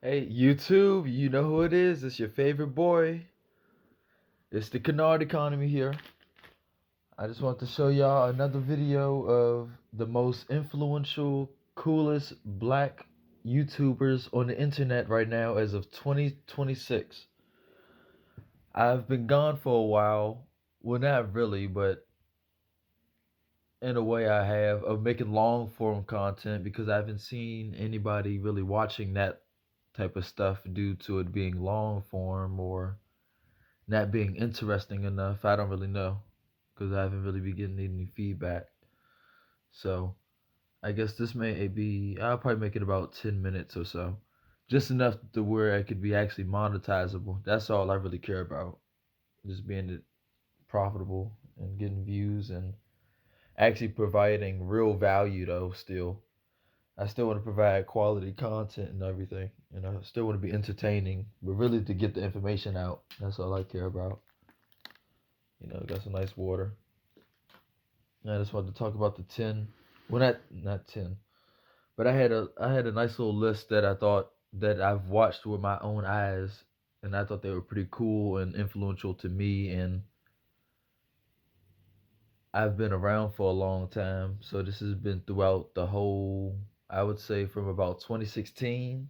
Hey, YouTube, you know who it is. It's your favorite boy. It's the Canard Economy here. I just want to show y'all another video of the most influential, coolest black YouTubers on the internet right now as of 2026. I've been gone for a while. Well, not really, but in a way I have, of making long form content because I haven't seen anybody really watching that type of stuff due to it being long form or not being interesting enough. I don't really know because I haven't really been getting any feedback. So I guess this may be, I'll probably make it about 10 minutes or so. Just enough to where it could be actually monetizable. That's all I really care about. Just being profitable and getting views and actually providing real value though still. I still want to provide quality content and everything. And I still want to be entertaining, but really to get the information out. That's all I care about. Got some nice water. I just wanted to talk about the 10. Well, not 10, but I had a nice little list that I thought that I've watched with my own eyes, and I thought they were pretty cool and influential to me. And I've been around for a long time, so this has been throughout the whole. I would say from about 2016.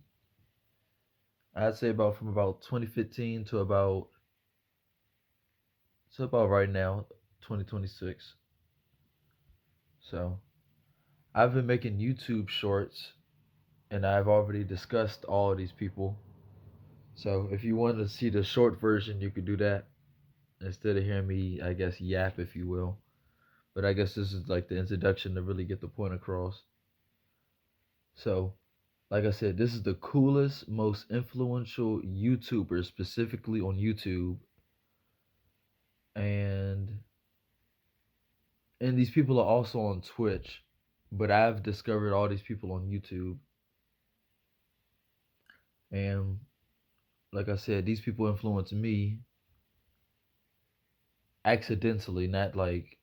I'd say about from about 2015 to about right now, 2026. So I've been making YouTube shorts and I've already discussed all of these people. So if you want to see the short version, you could do that instead of hearing me, I guess, yap, if you will. But I guess this is like the introduction to really get the point across. So, like I said, this is the coolest, most influential YouTuber specifically on YouTube. And these people are also on Twitch, but I've discovered all these people on YouTube. And like I said, these people influence me accidentally, not like,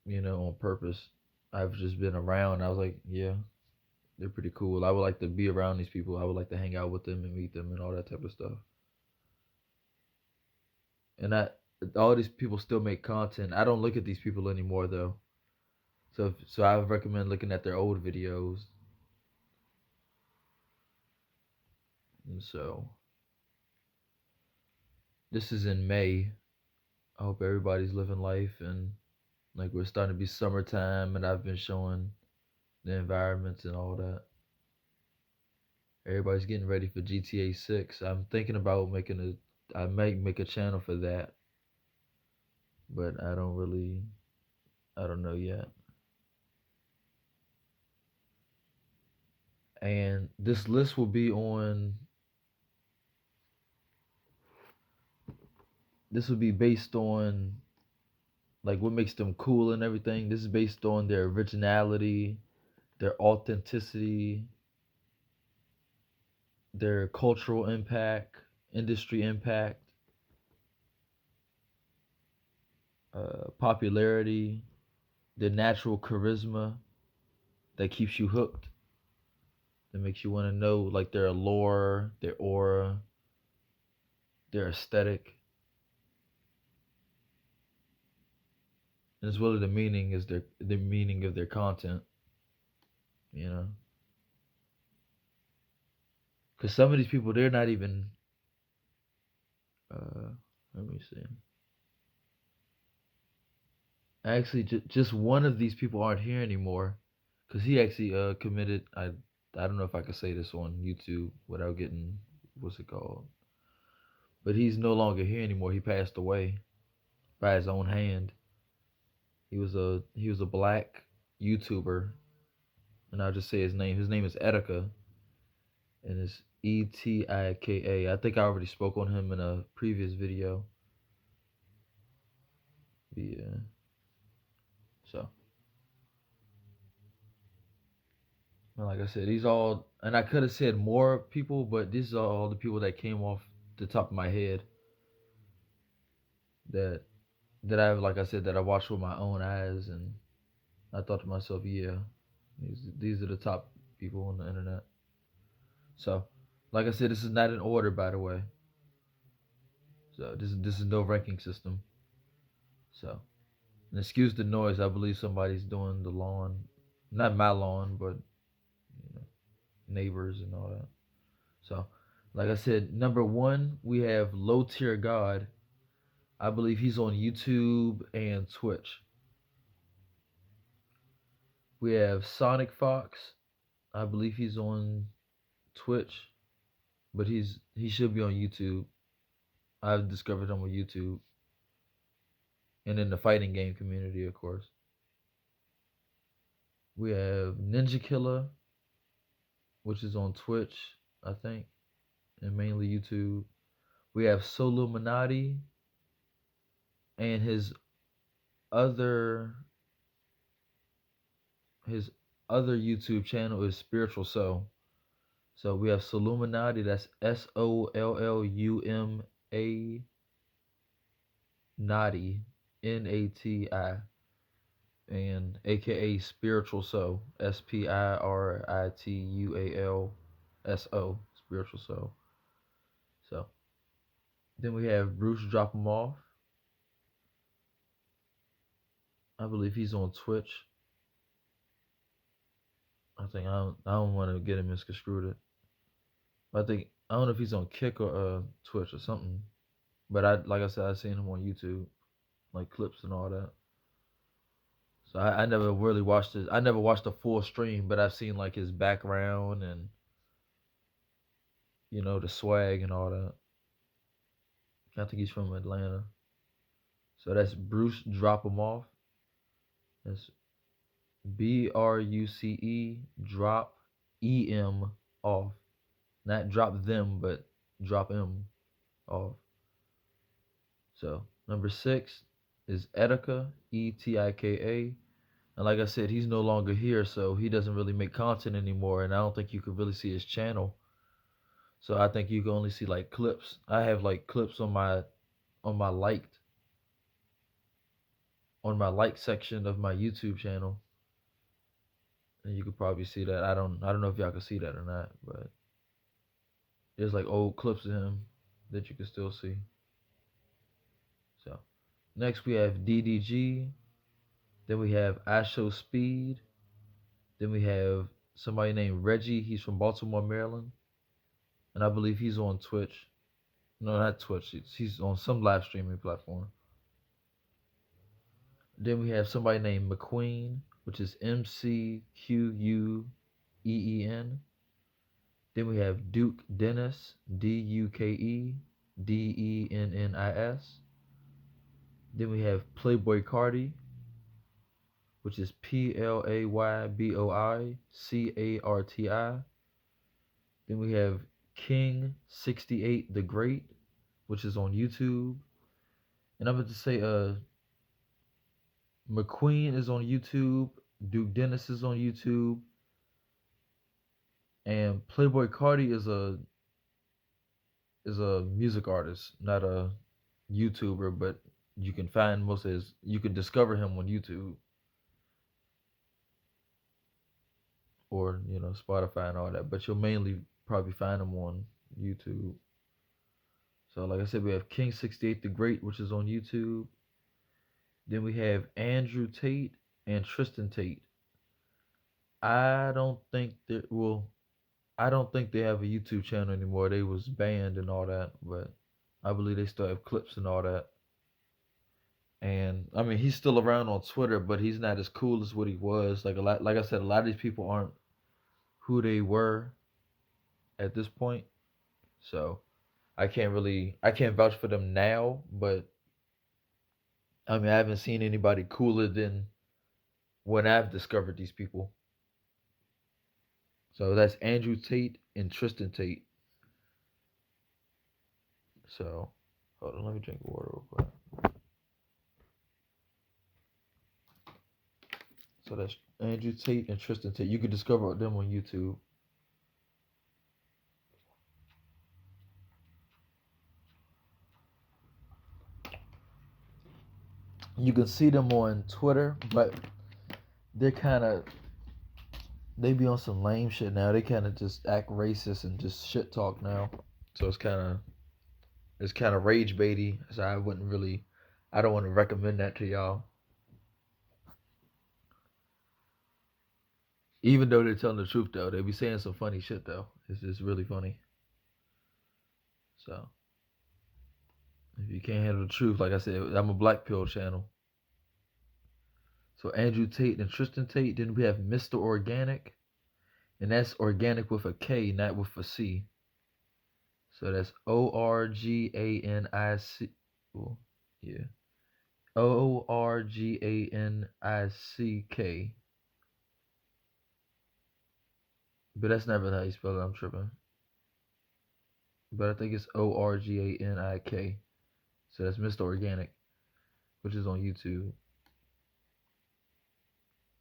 on purpose. I've just been around. I was like, yeah, they're pretty cool. I would like to be around these people. I would like to hang out with them and meet them and all that type of stuff. And all these people still make content. I don't look at these people anymore though. So I would recommend looking at their old videos. And so this is in May. I hope everybody's living life and like we're starting to be summertime and I've been showing the environments and all that. Everybody's getting ready for GTA 6. I'm thinking about I might make a channel for that, but I don't know yet. And this list will be this will be based on like what makes them cool and everything. This is based on their originality, their authenticity, their cultural impact, industry impact, popularity, their natural charisma that keeps you hooked, that makes you want to know like their allure, their aura, their aesthetic, and as well as the meaning of their content. You know, because some of these people they're not even. Uh, Let me see. Actually, just one of these people aren't here anymore, because he actually committed. I don't know if I could say this on YouTube without getting what's it called, but he's no longer here anymore. He passed away by his own hand. He was a black YouTuber, and I'll just say his name. His name is Etika, and it's Etika. I think I already spoke on him in a previous video. Yeah. So, and like I said, these all, and I could have said more people, but these are all the people that came off the top of my head that like I said, that I watched with my own eyes, and I thought to myself, yeah, these are the top people on the internet. So Like I said, this is not in order, by the way. So this is no ranking system. So, and excuse the noise. I believe somebody's doing the lawn, not my lawn, but neighbors and all that. So, like I said, number one we have Low Tier God. I believe he's on YouTube and Twitch. We have Sonic Fox. I believe he's on Twitch, but he should be on YouTube. I've discovered him on YouTube and in the fighting game community, of course. We have Ninja Killer, which is on Twitch, I think, and mainly YouTube. We have Soluminati, and other his other YouTube channel is Spiritual Soul. So we have Soluminati, that's SOLLUMA Nati, NATI, and aka Spiritual Soul, SPIRITUALSO, Spiritual Soul. So then we have Bruce Drop 'em Off. I believe he's on Twitch. I don't want to get him misconstrued. I don't know if he's on Kick or Twitch or something. But like I said, I seen him on YouTube, like clips and all that. So I never really watched it. I never watched the full stream, but I've seen like his background and the swag and all that. I think he's from Atlanta. So that's Bruce Drop 'em Off. That's BRUCE Drop EM Off. Not drop them, but drop M off. So number 6 is Etika, ETIKA. And like I said, he's no longer here, so he doesn't really make content anymore, and I don't think you could really see his channel. So I think you can only see like clips. I have like clips on my liked on my like section of my YouTube channel. And you could probably see that. I don't know if y'all can see that or not, but there's like old clips of him that you can still see. So next we have DDG. Then we have I Show Speed. Then we have somebody named Reggie. He's from Baltimore, Maryland. And I believe he's on Twitch. No, not Twitch. He's on some live streaming platform. Then we have somebody named McQueen, which is MCQUEEN. Then we have Duke Dennis, DUKEDENNIS. Then we have Playboy Cardi, which is PLAYBOICARTI. Then we have King68 the Great, which is on YouTube. And I'm going to say McQueen is on YouTube, Duke Dennis is on YouTube, and Playboy Cardi is a music artist, not a YouTuber, but you can find you can discover him on YouTube or Spotify and all that, but you'll mainly probably find him on YouTube. So like I said, we have King68 the Great, which is on YouTube. Then we have Andrew Tate and Tristan Tate. I don't think I don't think they have a YouTube channel anymore. They was banned and all that, but I believe they still have clips and all that. And I mean, he's still around on Twitter, but he's not as cool as what he was. Like I said, a lot of these people aren't who they were at this point. So I can't vouch for them now, but I mean, I haven't seen anybody cooler than when I've discovered these people. So that's Andrew Tate and Tristan Tate. So hold on, let me drink water real quick. So that's Andrew Tate and Tristan Tate. You can discover them on YouTube. You can see them on Twitter, but they're kind of they be on some lame shit now. They kind of just act racist and just shit talk now. So it's kind of rage baity. So I don't want to recommend that to y'all. Even though they're telling the truth though, they be saying some funny shit though. It's just really funny. So if you can't handle the truth, like I said, I'm a Black Pill channel. So Andrew Tate and Tristan Tate. Then we have Mr. Organic, and that's organic with a K, not with a C. So that's Organic. Well, yeah, Organick. But that's not really how you spell it. I'm tripping. But I think it's Organik. So that's Mr. Organic, which is on YouTube.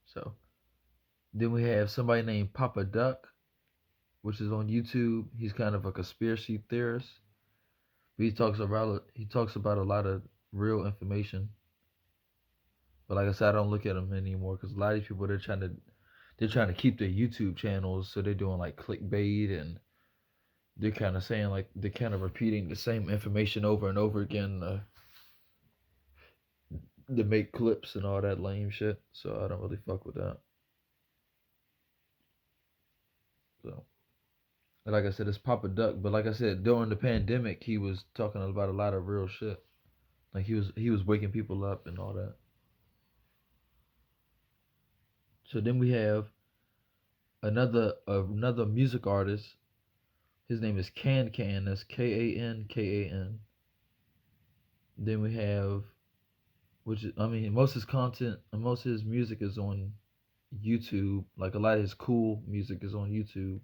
So then we have somebody named Papa Duck, which is on YouTube. He's kind of a conspiracy theorist. But he talks about a lot of real information. But like I said, I don't look at him anymore because a lot of these people they're trying to keep their YouTube channels, so they're doing like clickbait, and they're kind of saying like they're kind of repeating the same information over and over again to make clips and all that lame shit. So I don't really fuck with that. So like I said, it's Papa Duck. But like I said, during the pandemic, he was talking about a lot of real shit. Like he was waking people up and all that. So then we have another music artist. His name is Can Can. That's Kankan. Then we have, which is, I mean, most of his content, most of his music is on YouTube. Like a lot of his cool music is on YouTube,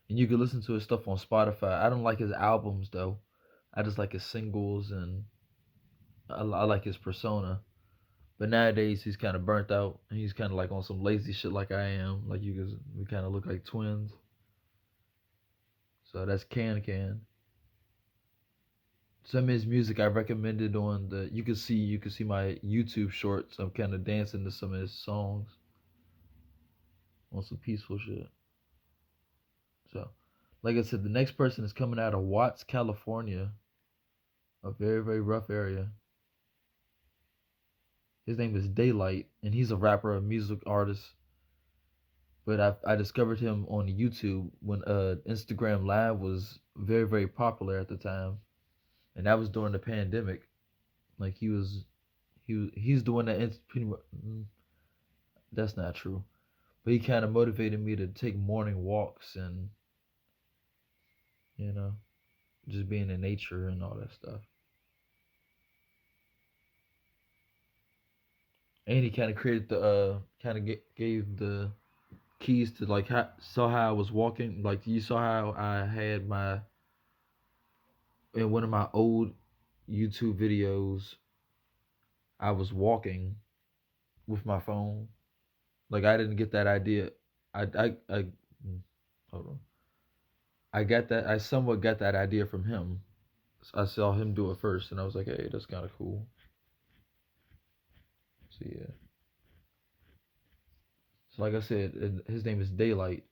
and you can listen to his stuff on Spotify. I don't like his albums though. I just like his singles, and I like his persona. But nowadays he's kind of burnt out, and he's kind of like on some lazy shit like I am. Like you guys, we kind of look like twins. So that's Can Can. Some of his music I recommended on the you can see my YouTube shorts. I'm kind of dancing to some of his songs on some peaceful shit. So, like I said, the next person is coming out of Watts, California, a very rough area. His name is Daylight, and he's a rapper, a music artist. But I discovered him on YouTube when Instagram Live was very popular at the time, and that was during the pandemic. Like he's the one that pretty much. That's not true, but he kind of motivated me to take morning walks and you know just being in nature and all that stuff. And he kind of created the kind of gave the keys to like saw how I was walking. Like you saw how I had my in one of my old YouTube videos. I was walking with my phone. Like I didn't get that idea. I hold on. I got that. I somewhat got that idea from him. I saw him do it first, and I was like, "Hey, that's kind of cool." So yeah. So like I said, his name is Daylight,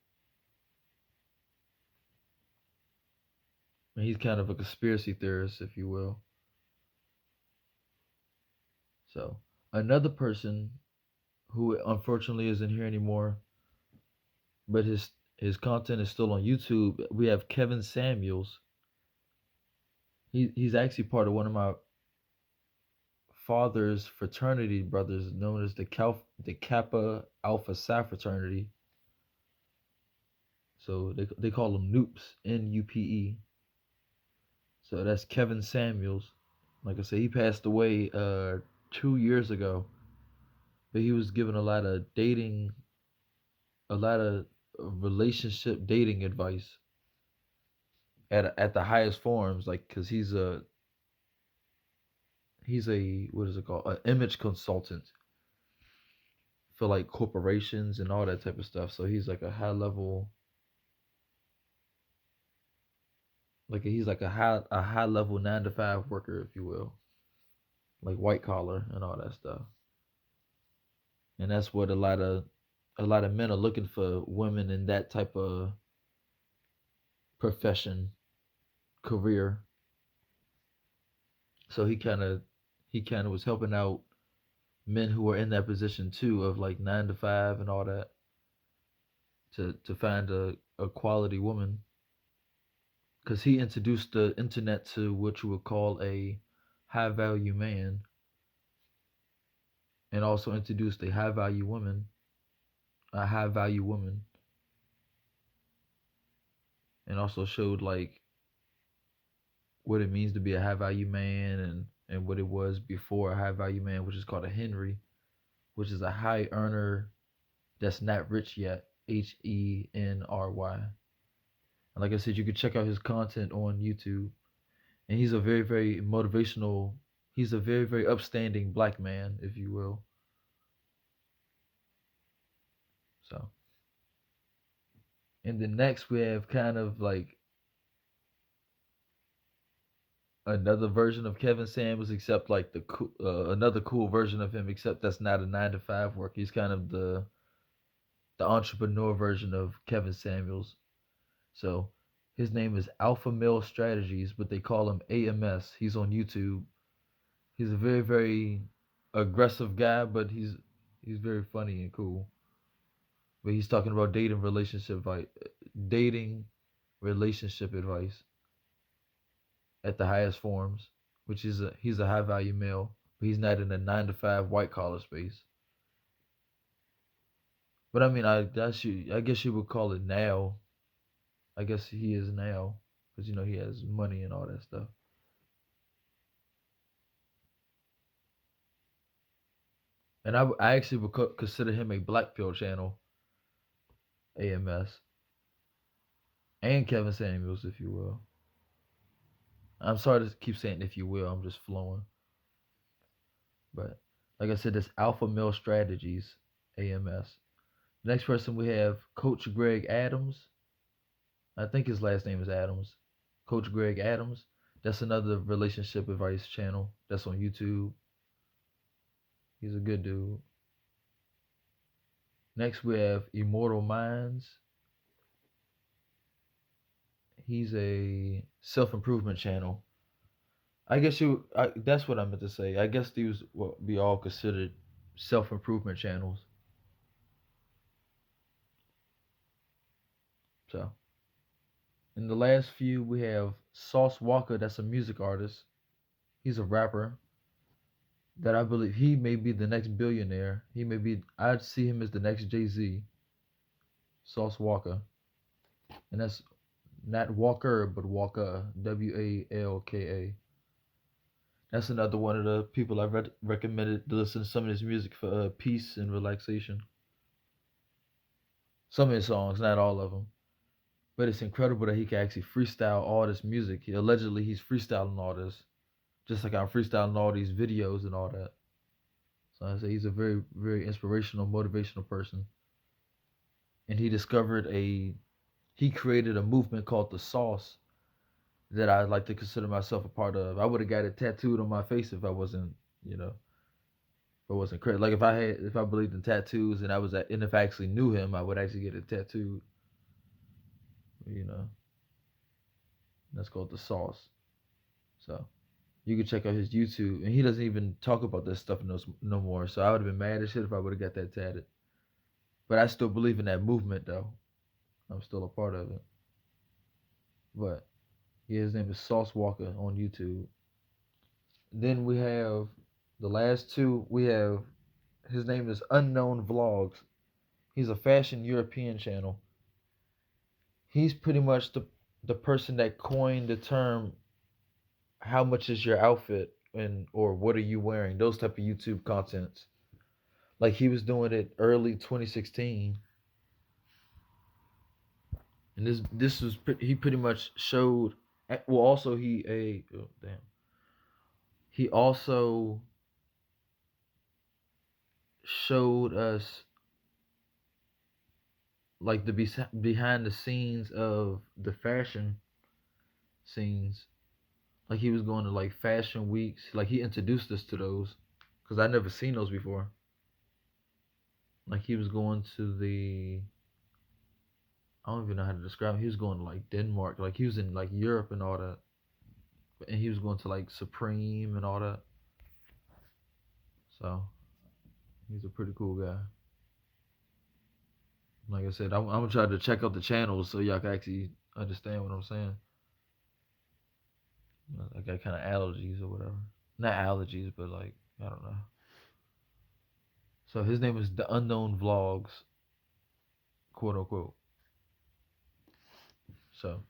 and he's kind of a conspiracy theorist, if you will. So another person who unfortunately isn't here anymore, but his content is still on YouTube. We have Kevin Samuels. He's actually part of one of my father's fraternity brothers, known as the Kappa Alpha Psi fraternity. So they call them Noops, Nupe. So that's Kevin Samuels. Like I said, he passed away 2 years ago, but he was given a lot of relationship dating advice at the highest forms, like because he's a what is it called, an image consultant for like corporations and all that type of stuff. So he's like a high level, he's like a high level 9 to 5 worker, if you will, like white collar and all that stuff. And that's what a lot of a lot of men are looking for women in that type of profession, career. So he kind of was helping out men who were in that position too, of like 9 to 5 and all that, to find a quality woman, because he introduced the internet to what you would call a high value man, and also introduced a high value woman, and also showed like what it means to be a high value man, and what it was before a high value man, which is called a Henry, which is a high earner that's not rich yet. Henry. And like I said, you can check out his content on YouTube. And he's a very, very motivational, he's a very, very upstanding black man, if you will. So, and then next we have kind of like another version of Kevin Samuels, except like another cool version of him, except that's not a 9 to 5 work. He's kind of the entrepreneur version of Kevin Samuels. So his name is Alpha Male Strategies, but they call him AMS. He's on YouTube. He's a very, very aggressive guy, but he's very funny and cool. But he's talking about dating relationship advice at the highest forms, which is he's a high value male, but he's not in a 9 to 5 white collar space. But I mean, I guess you would call it now. I guess he is now, because he has money and all that stuff. And I actually would consider him a black pill channel, AMS, and Kevin Samuels, if you will. I'm sorry to keep saying if you will. I'm just flowing. But like I said, this Alpha Male Strategies, AMS. Next person we have Coach Greg Adams. I think his last name is Adams. Coach Greg Adams. That's another relationship advice channel that's on YouTube. He's a good dude. Next we have Immortal Minds. He's a self-improvement channel. That's what I meant to say. I guess these will be all considered self-improvement channels. So, in the last few, we have Sauce Walka. That's a music artist. He's a rapper that I believe he may be the next billionaire. He may be. I'd see him as the next Jay-Z. Sauce Walka, and that's not Walker, but Walka. Walka. That's another one of the people I recommended to listen to some of his music for peace and relaxation. Some of his songs, not all of them. But it's incredible that he can actually freestyle all this music. Allegedly, he's freestyling all this, just like I'm freestyling all these videos and all that. So I say he's a very, very inspirational, motivational person. And he created a movement called the Sauce that I'd like to consider myself a part of. I would have got it tattooed on my face if I wasn't, if I wasn't crazy. Like if I believed in tattoos and and if I actually knew him, I would actually get it tattooed. You know, that's called the Sauce. So you can check out his YouTube, and he doesn't even talk about this stuff no more. So I would have been mad as shit if I would have got that tatted. But I still believe in that movement, though. I'm still a part of it. But yeah, his name is Sauce Walka on YouTube. Then we have the last two. We have his name is Unknown Vlogs. He's a fashion European channel. He's pretty much the person that coined the term "How much is your outfit?" and or "What are you wearing?" Those type of YouTube contents. Like he was doing it early 2016, and this was he pretty much showed. Well, also he also showed us like the behind the scenes of the fashion scenes. Like he was going to like fashion weeks. Like he introduced us to those because I never seen those before. Like he was going to the, I don't even know how to describe him. He was going to like Denmark, like he was in like Europe and all that, and he was going to like Supreme and all that. So he's a pretty cool guy. Like I said, I'm gonna try to check out the channels so y'all can actually understand what I'm saying. I got kind of allergies or whatever. Not allergies, but like I don't know. So his name is the Unknown Vlogs, quote unquote. So,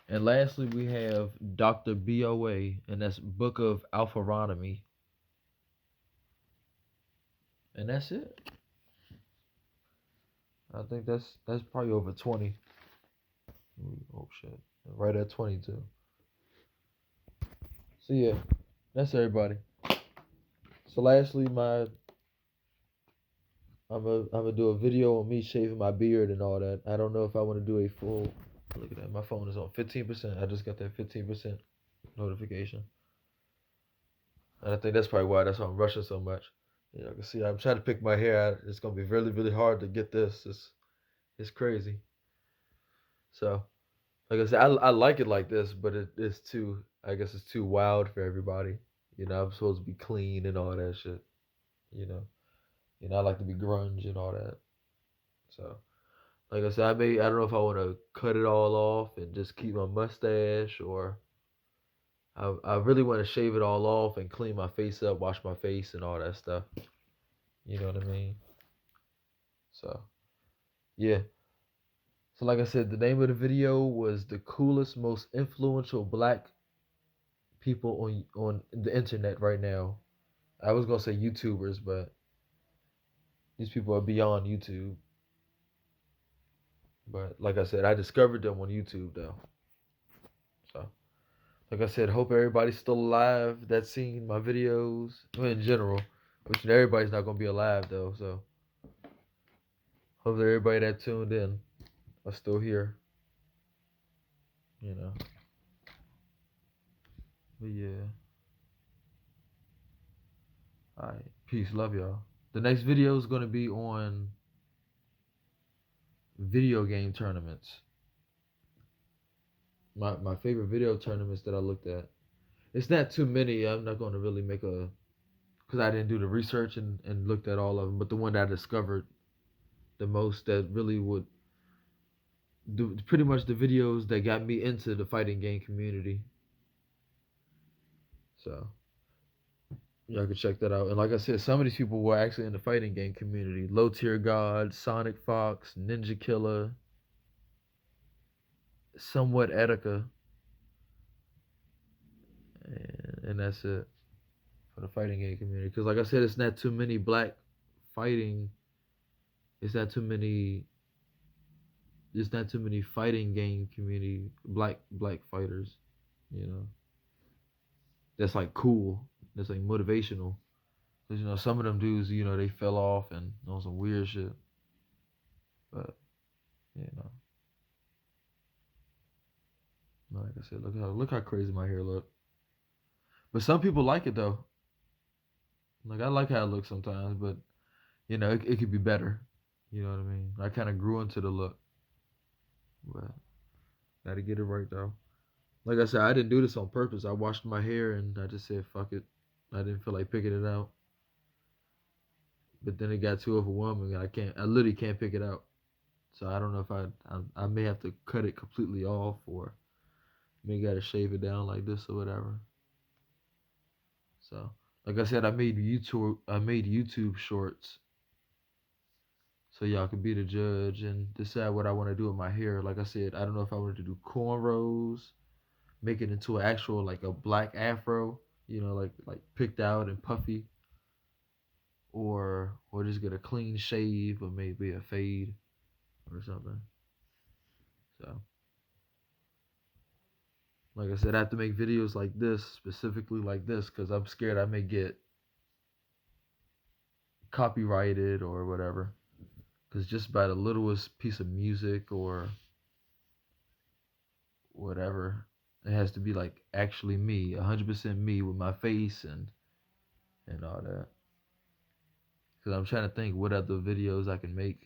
and lastly we have Dr. BOA, and that's Book of Alpharonomy, and that's it. I think that's probably over 20. Oh shit, right at 22. So yeah, that's everybody. So lastly, I'm gonna do a video on me shaving my beard and all that. I don't know if I want to do a full. Look at that, my phone is on 15%. I just got that 15% notification, and I think that's probably why I'm rushing so much. You can see I'm trying to pick my hair out. It's gonna be really really hard to get this. It's crazy. So like I said, I like it like this, but it's too. I guess it's too wild for everybody. I'm supposed to be clean and all that shit. You know. I like to be grunge and all that. So, like I said, I don't know if I want to cut it all off and just keep my mustache, or I really want to shave it all off and clean my face up, wash my face and all that stuff. You know what I mean? So, yeah. So, like I said, the name of the video was the coolest, most influential black people on the internet right now. I was gonna say YouTubers, but these people are beyond YouTube. But like I said, I discovered them on YouTube though. So like I said, hope everybody's still alive that's seen my videos. Well, in general, which everybody's not gonna be alive though. So hope that everybody that tuned in are still here. You know. But yeah. All right. Peace. Love y'all. The next video is gonna be on video game tournaments. My favorite video tournaments that I looked at. It's not too many. I'm not gonna really make a, because I didn't do the research and looked at all of them. But the one that I discovered the most that really would pretty much the videos that got me into the fighting game community. So y'all can check that out. And like I said, some of these people were actually in the fighting game community. Low Tier God, Sonic Fox, Ninja Killer, somewhat Etika, and that's it for the fighting game community. Because like I said, it's not too many black fighting. It's not too many. There's not too many fighting game community black fighters. You know, that's like cool. That's like motivational. Cause some of them dudes, they fell off and on some weird shit. But you know, like I said, look how crazy my hair look. But some people like it though. Like I like how it looks sometimes, but it could be better. You know what I mean? I kind of grew into the look, but gotta get it right though. Like I said, I didn't do this on purpose. I washed my hair and I just said fuck it. I didn't feel like picking it out. But then it got too overwhelming. I literally can't pick it out. So I don't know if I may have to cut it completely off, or may gotta shave it down like this or whatever. So like I said, I made YouTube shorts so y'all could be the judge and decide what I want to do with my hair. Like I said, I don't know if I wanted to do cornrows, make it into an actual like a black afro, like picked out and puffy, or just get a clean shave or maybe a fade or something. So like I said, I have to make videos like this, specifically like this, because I'm scared I may get copyrighted or whatever. Because just by the littlest piece of music or whatever, it has to be like actually me, 100% me with my face and all that. Because I'm trying to think what other videos I can make.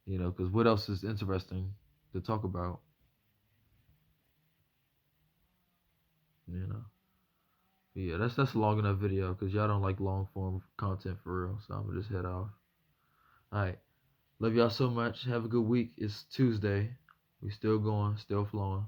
You know, because what else is interesting to talk about? You know. Yeah, that's a long enough video because y'all don't like long form content for real. So I'm gonna just head off. All right, love y'all so much. Have a good week. It's Tuesday. We still going, still flowing.